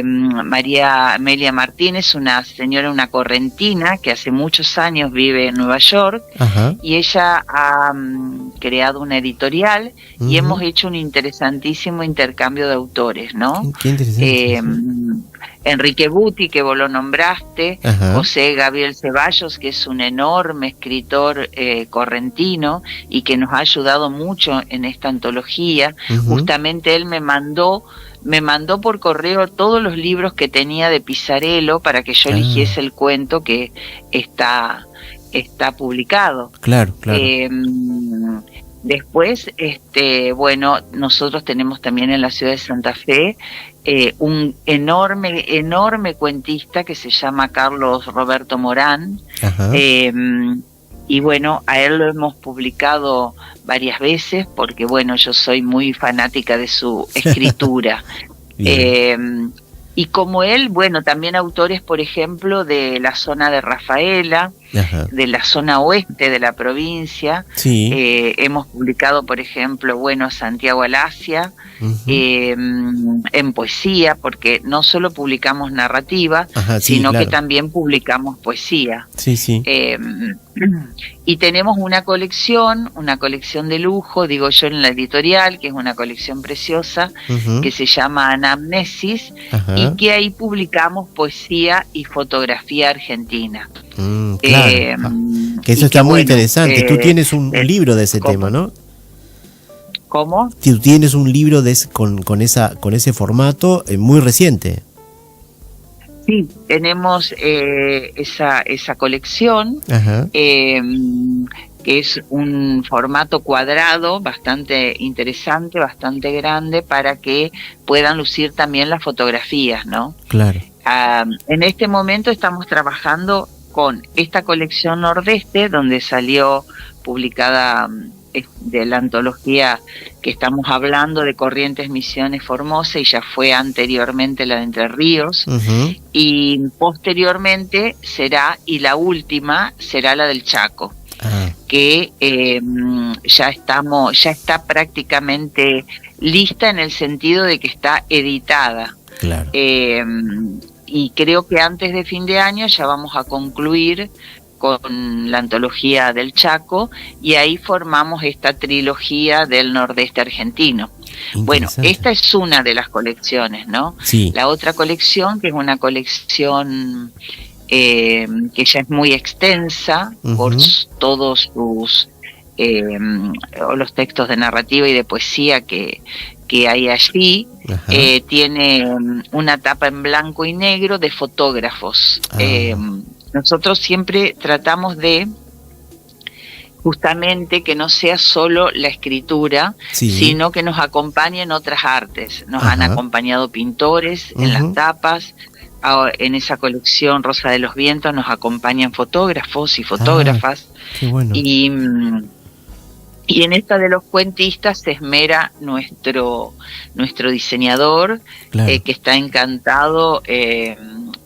S5: María Amelia Martínez, una señora, una correntina que hace muchos años vive en Nueva York,
S4: Ajá.
S5: y ella ha creado una editorial y
S4: Ujú.
S5: hemos hecho un interesantísimo intercambio de autores, ¿no?
S4: Qué interesante.
S5: Enrique Buti, que vos lo nombraste,
S4: Ajá.
S5: José Gabriel Ceballos, que es un enorme escritor correntino y que nos ha ayudado mucho en esta antología.
S4: Ujú.
S5: Justamente él me mandó por correo todos los libros que tenía de Pizarello para que yo eligiese el cuento que está publicado.
S4: Claro, claro.
S5: Después, bueno, nosotros tenemos también en la ciudad de Santa Fe un enorme cuentista que se llama Carlos Roberto Morán.
S4: Ajá.
S5: Y bueno, a él lo hemos publicado varias veces porque, bueno, yo soy muy fanática de su escritura.
S4: Bien.
S5: Y como él, bueno, también autores, por ejemplo, de la zona de Rafaela,
S4: Ajá.
S5: de la zona oeste de la provincia.
S4: Sí.
S5: Hemos publicado, por ejemplo, bueno, Santiago Alasia,
S4: Ujú.
S5: en poesía, porque no solo publicamos narrativa,
S4: Ajá, sí,
S5: sino
S4: claro.
S5: que también publicamos poesía.
S4: Sí, sí.
S5: Y tenemos una colección de lujo, digo yo, en la editorial, que es una colección preciosa,
S4: Ujú.
S5: que se llama Anamnesis,
S4: Ajá.
S5: y que ahí publicamos poesía y fotografía argentina.
S4: Claro. Que eso
S5: y
S4: está
S5: que,
S4: muy
S5: bueno,
S4: interesante. Tú tienes un libro de ese
S5: ¿cómo?
S4: tema, ¿no?
S5: ¿Cómo?
S4: Tú tienes un libro con ese formato muy reciente.
S5: Sí, tenemos esa colección,
S4: Ajá.
S5: que es un formato cuadrado bastante interesante, bastante grande, para que puedan lucir también las fotografías, ¿no?
S4: Claro.
S5: En este momento estamos trabajando con esta colección Nordeste, donde salió publicada de la antología que estamos hablando de Corrientes, Misiones, Formosa, y ya fue anteriormente la de Entre Ríos.
S4: Ujú.
S5: Y posteriormente será, y la última será la del Chaco,
S4: Ah,
S5: que ya está prácticamente lista, en el sentido de que está editada.
S4: claro.
S5: Y creo que antes de fin de año ya vamos a concluir con la antología del Chaco, y ahí formamos esta trilogía del Nordeste argentino. Bueno,
S4: Interesante.
S5: esta es una de las colecciones, ¿no?
S4: Sí.
S5: La otra colección, que es una colección que ya es muy extensa,
S4: Ujú.
S5: por todos los textos de narrativa y de poesía que hay allí,
S4: Ajá.
S5: tiene una tapa en blanco y negro de fotógrafos.
S4: Ah.
S5: Nosotros siempre tratamos de justamente que no sea solo la escritura,
S4: Sí.
S5: sino que nos acompañen otras artes. Nos han
S4: Ajá.
S5: acompañado pintores en
S4: Ujú.
S5: las tapas. Ahora, en esa colección Rosa de los Vientos nos acompañan fotógrafos y fotógrafas.
S4: Qué bueno.
S5: Y en esta de los cuentistas se esmera nuestro diseñador,
S4: Claro.
S5: que está encantado,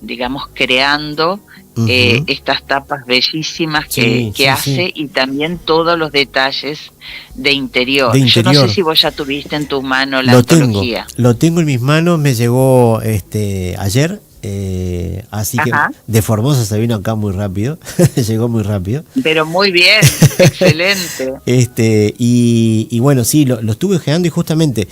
S5: digamos, creando
S4: Ujú.
S5: estas tapas bellísimas
S4: Sí,
S5: que
S4: sí,
S5: hace,
S4: sí.
S5: y también todos los detalles de interior.
S4: De
S5: Yo no
S4: interior.
S5: sé si vos ya tuviste en tu mano la
S4: Lo
S5: antología.
S4: tengo en mis manos, me llegó ayer, así que
S5: Ajá.
S4: de Formosa se vino acá muy rápido, llegó muy rápido.
S5: Pero muy bien, excelente.
S4: Y bueno, sí, lo estuve ojeando y justamente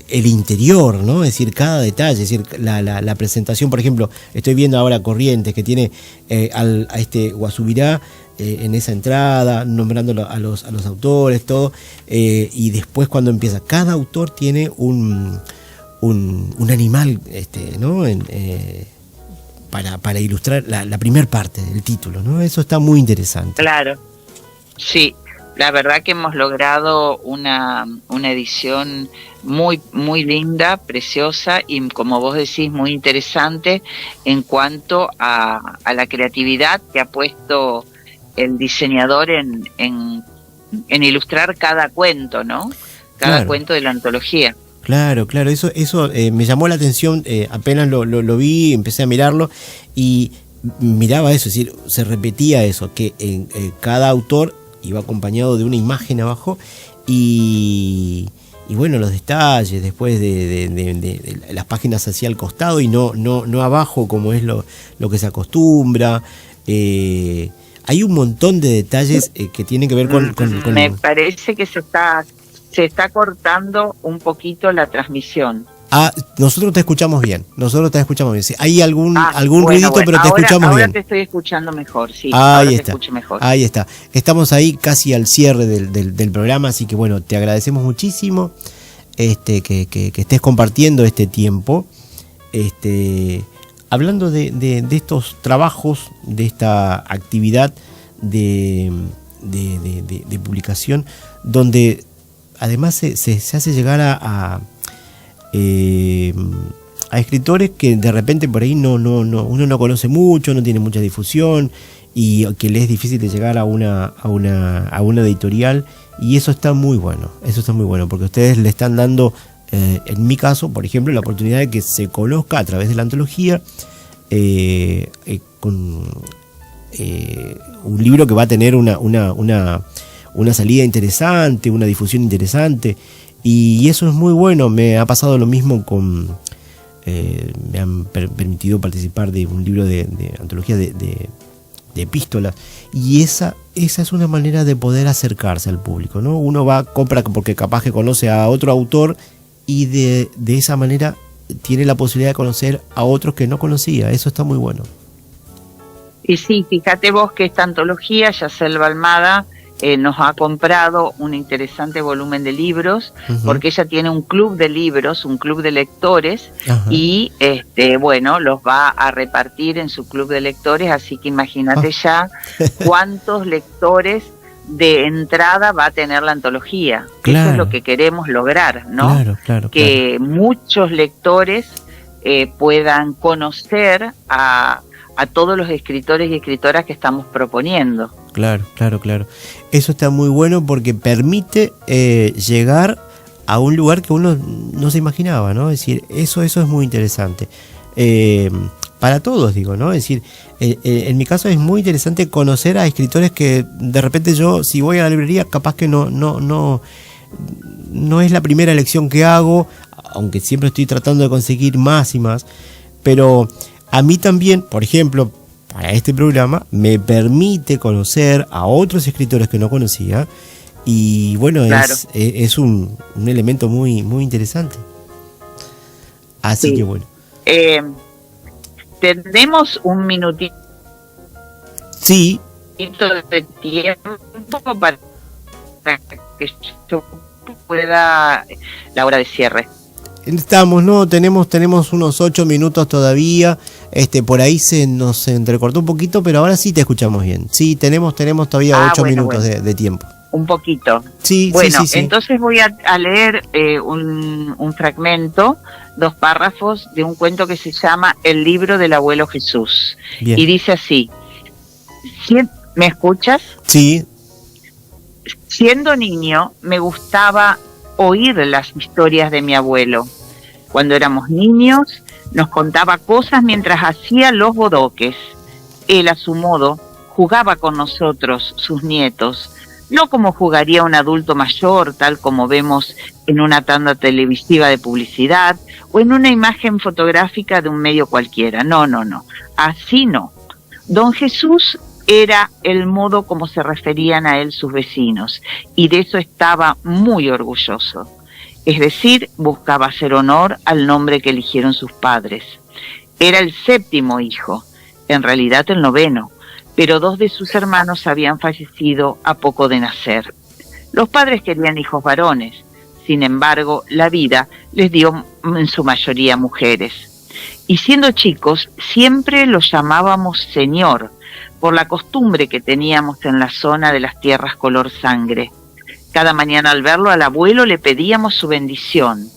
S4: el interior, ¿no? Es decir, cada detalle, es decir, la presentación, por ejemplo, estoy viendo ahora Corrientes, que tiene a este Guasubirá en esa entrada, nombrando a los autores, todo, y después cuando empieza, cada autor tiene un animal, ¿no? Para ilustrar la primer parte del título, ¿no? Eso está muy interesante.
S5: Claro, sí. La verdad que hemos logrado una edición muy, muy linda, preciosa y, como vos decís, muy interesante en cuanto a la creatividad que ha puesto el diseñador en ilustrar cada cuento, ¿no? Cada
S4: Claro.
S5: cuento de la antología.
S4: Claro, eso me llamó la atención, apenas lo vi, empecé a mirarlo y miraba eso, es decir, se repetía eso, que cada autor iba acompañado de una imagen abajo y bueno, los detalles después de las páginas hacia el costado y no abajo como es lo que se acostumbra. Hay un montón de detalles que tienen que ver con
S5: Me parece que se está cortando un poquito la transmisión.
S4: Nosotros te escuchamos bien. Sí, hay algún
S5: Bueno,
S4: ruidito, pero te escuchamos
S5: ahora
S4: bien.
S5: te estoy escuchando mejor, sí. Ahora te
S4: está.
S5: escucho mejor.
S4: Ahí está. Estamos ahí casi al cierre del programa, así que bueno, te agradecemos muchísimo que estés compartiendo este tiempo. Hablando de estos trabajos, de esta actividad de publicación, donde además se hace llegar a escritores que de repente por ahí uno no conoce mucho, no tiene mucha difusión y que le es difícil de llegar a una editorial, y eso está muy bueno, porque ustedes le están dando, en mi caso, por ejemplo, la oportunidad de que se conozca a través de la antología con un libro que va a tener una salida interesante, una difusión interesante. Y eso es muy bueno. Me ha pasado lo mismo me han permitido participar de un libro de antología de epístolas, y esa es una manera de poder acercarse al público, ¿no? Uno compra porque capaz que conoce a otro autor y de esa manera tiene la posibilidad de conocer a otros que no conocía. Eso está muy bueno.
S5: Y sí, fíjate vos que esta antología, Yaselva Almada, nos ha comprado un interesante volumen de libros, porque ella tiene un club de libros, un club de lectores. Ajá. Y bueno, los va a repartir en su club de lectores, así que imagínate ya cuántos lectores de entrada va a tener la antología. Claro. Eso es lo que queremos lograr, ¿no? Claro, que muchos lectores puedan conocer a todos los escritores y escritoras que estamos proponiendo.
S4: Claro. Eso está muy bueno porque permite llegar a un lugar que uno no se imaginaba, ¿no? Es decir, eso es muy interesante. Para todos, digo, ¿no? Es decir, en mi caso es muy interesante conocer a escritores que de repente yo, si voy a la librería, capaz que no es la primera elección que hago, aunque siempre estoy tratando de conseguir más y más, pero a mí también, por ejemplo, para este programa, me permite conocer a otros escritores que no conocía, y bueno, claro, es un elemento muy, muy interesante. Así sí. Que bueno.
S5: Tenemos un minutito
S4: sí.
S5: De tiempo para que yo pueda la hora de cierre.
S4: Tenemos unos 8 minutos todavía. Por ahí se nos entrecortó un poquito, pero ahora sí te escuchamos bien. Sí, tenemos todavía 8 minutos de tiempo.
S5: Un poquito.
S4: Sí,
S5: bueno,
S4: sí.
S5: Entonces voy a leer un fragmento, 2 párrafos de un cuento que se llama El libro del abuelo Jesús. Bien. Y dice así: ¿me escuchas?
S4: Sí.
S5: Siendo niño me gustaba oír las historias de mi abuelo. Cuando éramos niños Nos contaba cosas mientras hacía los bodoques. Él, a su modo, jugaba con nosotros, sus nietos, no como jugaría un adulto mayor, tal como vemos en una tanda televisiva de publicidad o en una imagen fotográfica de un medio cualquiera. No, así no. Don Jesús era el modo como se referían a él sus vecinos, y de eso estaba muy orgulloso. Es decir, buscaba hacer honor al nombre que eligieron sus padres. Era el 7º hijo, en realidad el 9º, pero 2 de sus hermanos habían fallecido a poco de nacer. Los padres querían hijos varones, sin embargo, la vida les dio en su mayoría mujeres. Y siendo chicos, siempre los llamábamos señor, por la costumbre que teníamos en la zona de las tierras color sangre. Cada mañana al verlo al abuelo le pedíamos su bendición.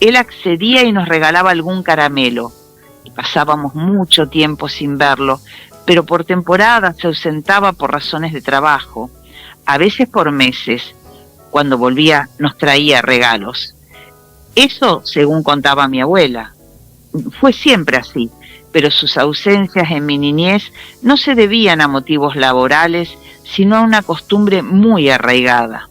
S5: Él accedía y nos regalaba algún caramelo. Y pasábamos mucho tiempo sin verlo, pero por temporada se ausentaba por razones de trabajo, a veces por meses. Cuando volvía nos traía regalos. Eso según contaba mi abuela. Fue siempre así, pero sus ausencias en mi niñez no se debían a motivos laborales, sino a una costumbre muy arraigada.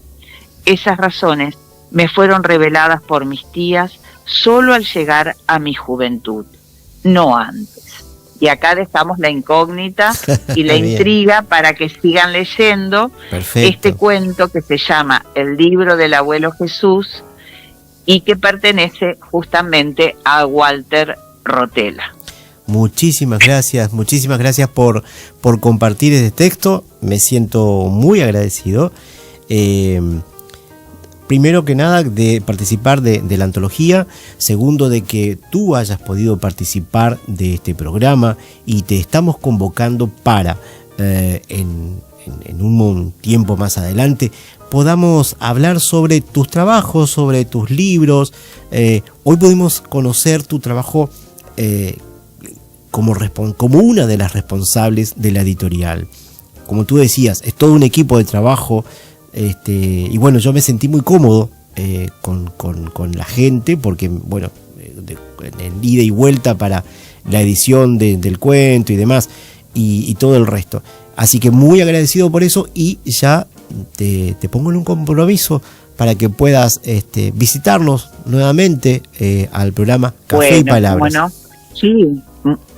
S5: Esas razones me fueron reveladas por mis tías solo al llegar a mi juventud, no antes. Y acá dejamos la incógnita y la intriga para que sigan leyendo. Perfecto. Este cuento que se llama El libro del abuelo Jesús y que pertenece justamente a Walter Rotella.
S4: Muchísimas gracias por compartir este texto. Me siento muy agradecido. Primero que nada, de participar de la antología. Segundo, de que tú hayas podido participar de este programa y te estamos convocando para, en un tiempo más adelante, podamos hablar sobre tus trabajos, sobre tus libros. Hoy pudimos conocer tu trabajo como una de las responsables de la editorial. Como tú decías, es todo un equipo de trabajo. Y bueno, yo me sentí muy cómodo con la gente, porque bueno, en ida y vuelta para la edición del cuento y demás, y todo el resto. Así que muy agradecido por eso, y ya te pongo en un compromiso para que puedas visitarnos nuevamente al programa Café y Palabras.
S5: Bueno, sí.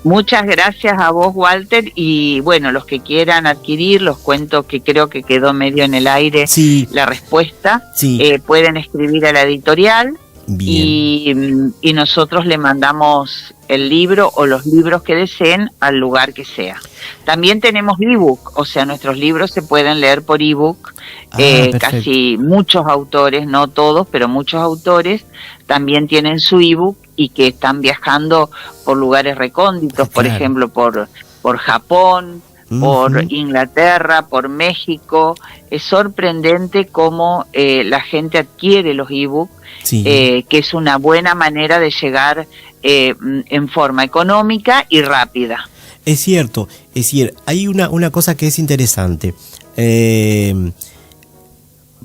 S5: Muchas gracias a vos, Walter, y bueno, los que quieran adquirir los cuentos, que creo que quedó medio en el aire, sí, la respuesta, sí, pueden escribir a la editorial. Bien. Y nosotros le mandamos el libro o los libros que deseen al lugar que sea. También tenemos ebook, o sea, nuestros libros se pueden leer por ebook. Casi muchos autores, no todos, pero muchos autores también tienen su ebook y que están viajando por lugares recónditos, por ejemplo, por Japón, por Inglaterra, por México. Es sorprendente cómo la gente adquiere los ebooks, sí, que es una buena manera de llegar en forma económica y rápida.
S4: Es cierto. Hay una cosa que es interesante.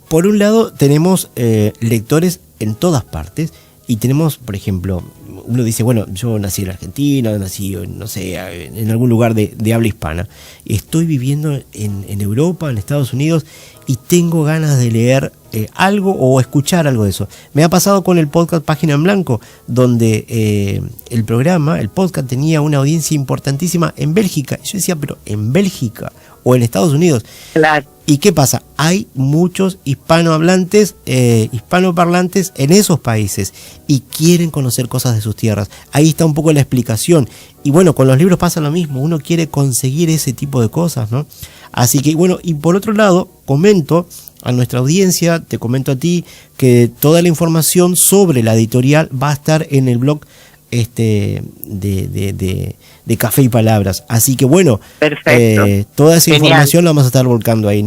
S4: Por un lado tenemos lectores en todas partes, y tenemos, por ejemplo, uno dice, bueno, yo nací en Argentina, nací, no sé, en algún lugar de habla hispana. Estoy viviendo en Europa, en Estados Unidos, y tengo ganas de leer algo o escuchar algo de eso. Me ha pasado con el podcast Página en Blanco, donde el podcast tenía una audiencia importantísima en Bélgica. Yo decía, pero ¿en Bélgica o en Estados Unidos?
S5: Claro.
S4: ¿Y qué pasa? Hay muchos hispanoparlantes en esos países y quieren conocer cosas de sus tierras. Ahí está un poco la explicación. Y bueno, con los libros pasa lo mismo. Uno quiere conseguir ese tipo de cosas, ¿no? Así que bueno, y por otro lado, comento a nuestra audiencia, te comento a ti, que toda la información sobre la editorial va a estar en el blog de Café y Palabras. Así que bueno, toda esa información la vamos a estar volcando ahí.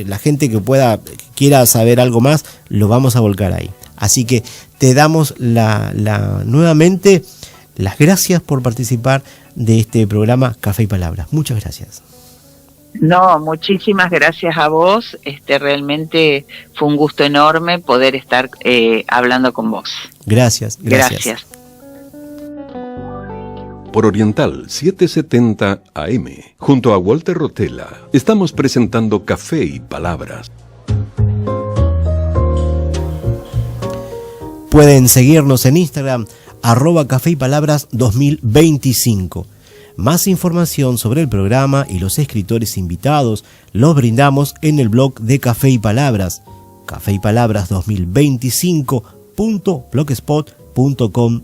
S4: La gente que quiera saber algo más, lo vamos a volcar ahí. Así que te damos nuevamente las gracias por participar de este programa Café y Palabras. Muchas gracias.
S5: No, muchísimas gracias a vos. Realmente fue un gusto enorme poder estar hablando con vos.
S4: Gracias.
S5: Gracias.
S3: por Oriental 770 AM. Junto a Walter Rotella, estamos presentando Café y Palabras.
S4: Pueden seguirnos en Instagram, @Café y Palabras 2025. Más información sobre el programa y los escritores invitados los brindamos en el blog de Café y Palabras, cafeypalabras2025.blogspot.com/.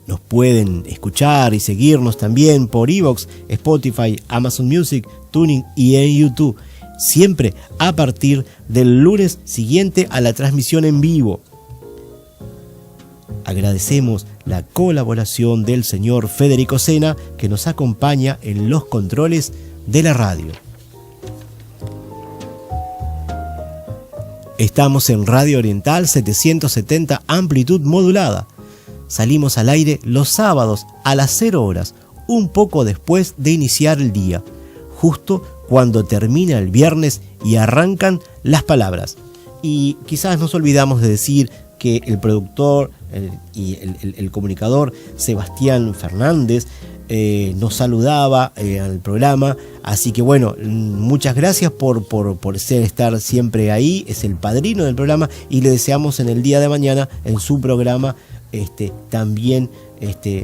S4: Nos pueden escuchar y seguirnos también por iVoox, Spotify, Amazon Music, Tuning y en YouTube, siempre a partir del lunes siguiente a la transmisión en vivo. Agradecemos la colaboración del señor Federico Sena, que nos acompaña en los controles de la radio. Estamos en Radio Oriental 770 amplitud modulada. Salimos al aire los sábados a las 0 horas, un poco después de iniciar el día, justo cuando termina el viernes y arrancan las palabras. Y quizás nos olvidamos de decir que el productor y el comunicador Sebastián Fernández nos saludaba al programa, así que bueno, muchas gracias por estar siempre ahí. Es el padrino del programa y le deseamos en el día de mañana en su programa también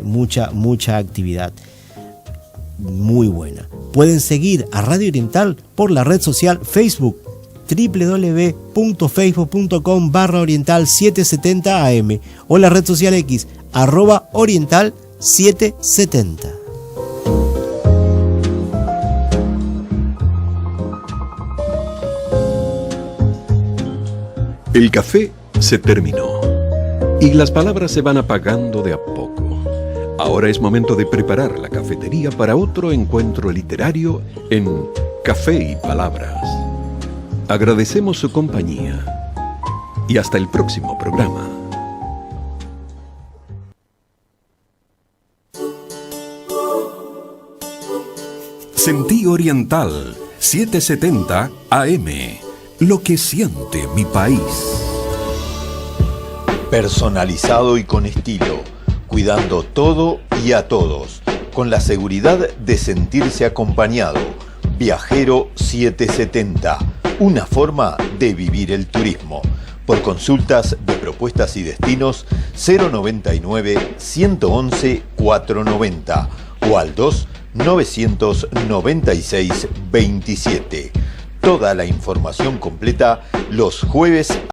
S4: mucha actividad muy buena. Pueden seguir a Radio Oriental por la red social Facebook, www.facebook.com/oriental770am o la red social X @oriental770.
S3: El café se terminó y las palabras se van apagando de a poco. Ahora es momento de preparar la cafetería para otro encuentro literario en Café y Palabras. Agradecemos su compañía y hasta el próximo programa. Sentí Oriental 770 AM. Lo que siente mi país.
S6: Personalizado y con estilo, cuidando todo y a todos, con la seguridad de sentirse acompañado. Viajero 770, una forma de vivir el turismo. Por consultas de propuestas y destinos 099-111-490 o al 2-996-27. Toda la información completa los jueves